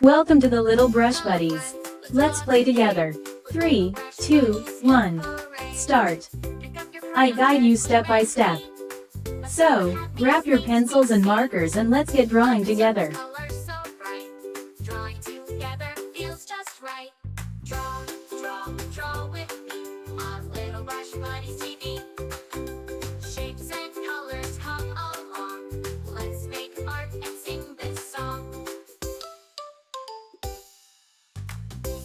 Welcome to the Little Brush Buddies. Let's play together. 3, 2, 1. Start. I guide you step by step. So, grab your pencils and markers and let's get drawing together. Drawing together feels just right. Draw, draw, draw with me on Little Brush Buddies TV. Shapes and colors come along. Let's make art and sing this song.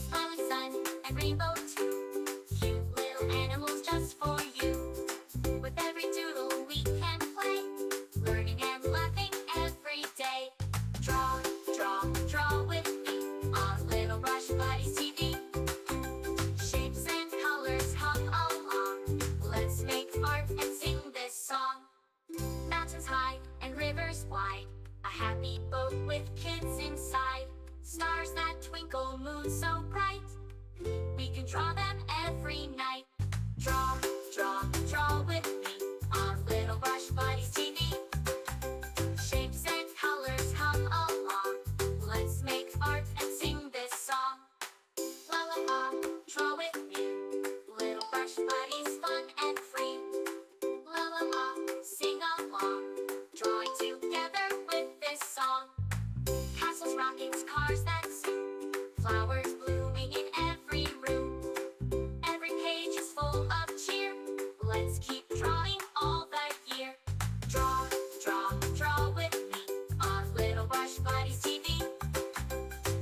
Smiling sun and rainbow too. Cute little animals just for you. With every doodle we can play, learning and laughing every day. Draw, draw, draw with me on Little Brush Buddies TV. Shapes and colors come along. Let's make art and sing this song. Mountains high and rivers wide, a happy boat with kids inside. Stars that twinkle, moon so bright, we can draw them every night. Draw, draw, draw with me on Little Brush Buddies TV. Shapes and colors come along. Let's make art and sing this song. La la la, draw with me. Little Brush Buddies, fun and free. La la la, sing along. Drawing together with this song. Castles, rockets, cars that zoom. Flowers blooming in every room. Every page is full of cheer. Let's keep drawing all the year. Draw, draw, draw with me on Little Brush Buddies TV.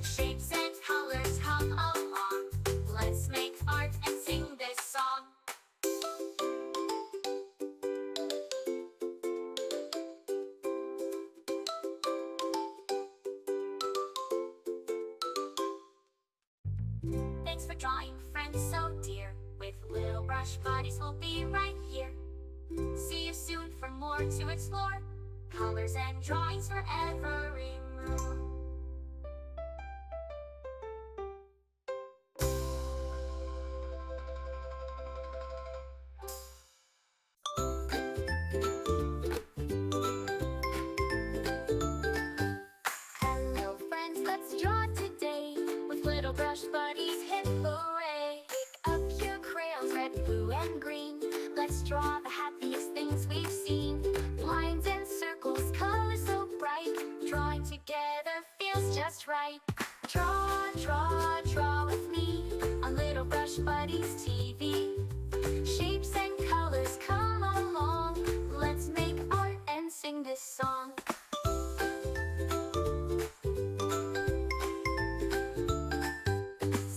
Shapes and colors come along. Let's make art and sing this song. Thanks for drawing, friends so dear. With Little Brush Buddies, we'll be right here. See you soon for more to explore. Colors and drawings for every mood. Hello friends, let's draw today. With Little Brush Buddies, hip hooray! Pick up your crayons, red, blue, and green. Let's draw the happiest things we've seen. Lines and circles, colors so bright. Drawing together feels just right. Draw, draw, draw with me on Little Brush Buddies TV. Shapes and colors come along. Let's make art and sing this song.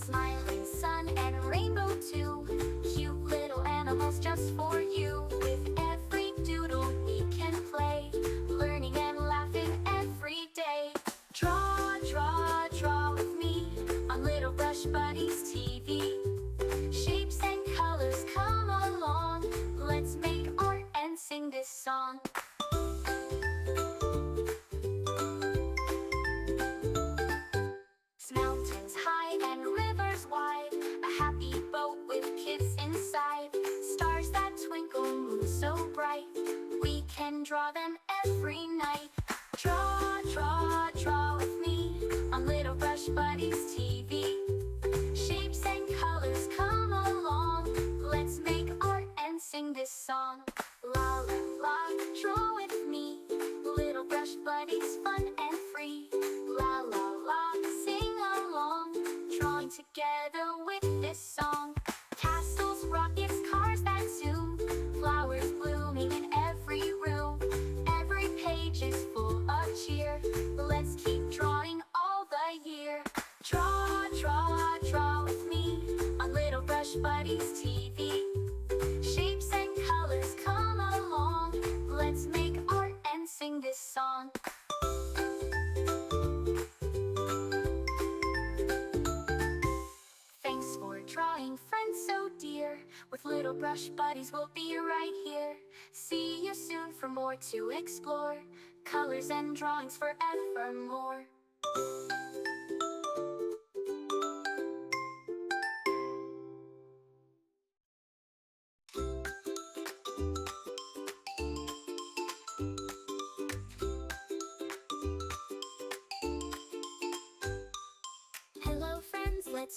Smiling sun and rainbow too. Cute little animals just for you. With every doodle we can play, learning and laughing every day. Draw, draw, draw with me on Little Brush Buddies TV. Shapes and colors come along. Let's make art and sing this song. Mountains high and rivers wide, a happy boat with kids inside. Stars that twinkle, moon so bright, we can draw them every night. Draw, draw, draw with me on Little Brush Buddies TV. Shapes and colors come along. Let's make art and sing this song. La la la, draw with me. Little Brush Buddies, fun and free. La la la, sing along. Drawing together with this song. Castles, rockets, cars that zoom. Flowers blooming in every room. Every page is full of cheer. Let's keep drawing all the year. Draw, draw, draw with me on Little Brush Buddies TV. Shapes and colors come along. Let's make art and sing this song. Thanks for drawing, friends so dear. With Little Brush Buddies, we'll be right here. See you soon for more to explore. Colors and drawings forevermore.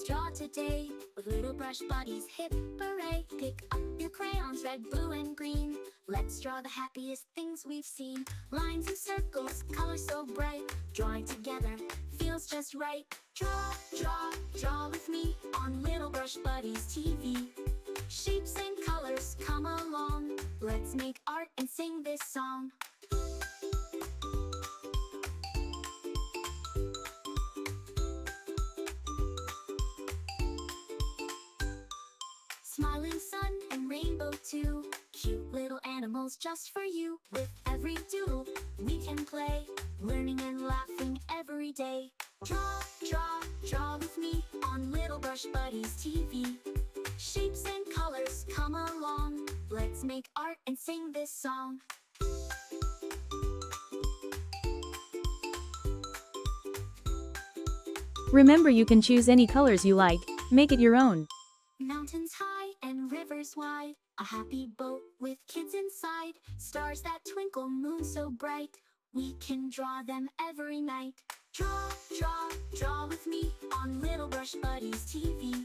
Let's draw today with little brush buddies. Hip hooray! Pick up your crayons, red, blue, and green. Let's draw the happiest things we've seen. Lines and circles, colors so bright. Drawing together feels just right. Draw, draw, draw with me on Little Brush Buddies TV. Shapes and colors come along. Let's make art and sing this song. Smiling sun and rainbow too. Cute little animals just for you. With every doodle we can play, learning and laughing every day. Draw, draw, draw with me on Little Brush Buddies TV. Shapes and colors come along. Let's make art and sing this song. Remember, you can choose any colors you like, make it your own. Mountains high and rivers wide, a happy boat with kids inside. Stars that twinkle, moon so bright, we can draw them every night. Draw, draw, draw with me on Little Brush Buddies TV.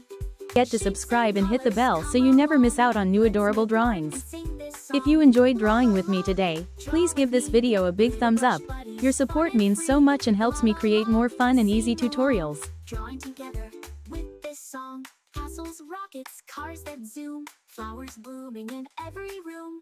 Get to subscribe and hit the bell so you never miss out on new adorable drawings. If you enjoyed drawing with me today, please give this video a big thumbs up. Your support means so much and helps me create more fun and easy tutorials. Drawing together with this song. Castles, rockets, cars that zoom, flowers blooming in every room.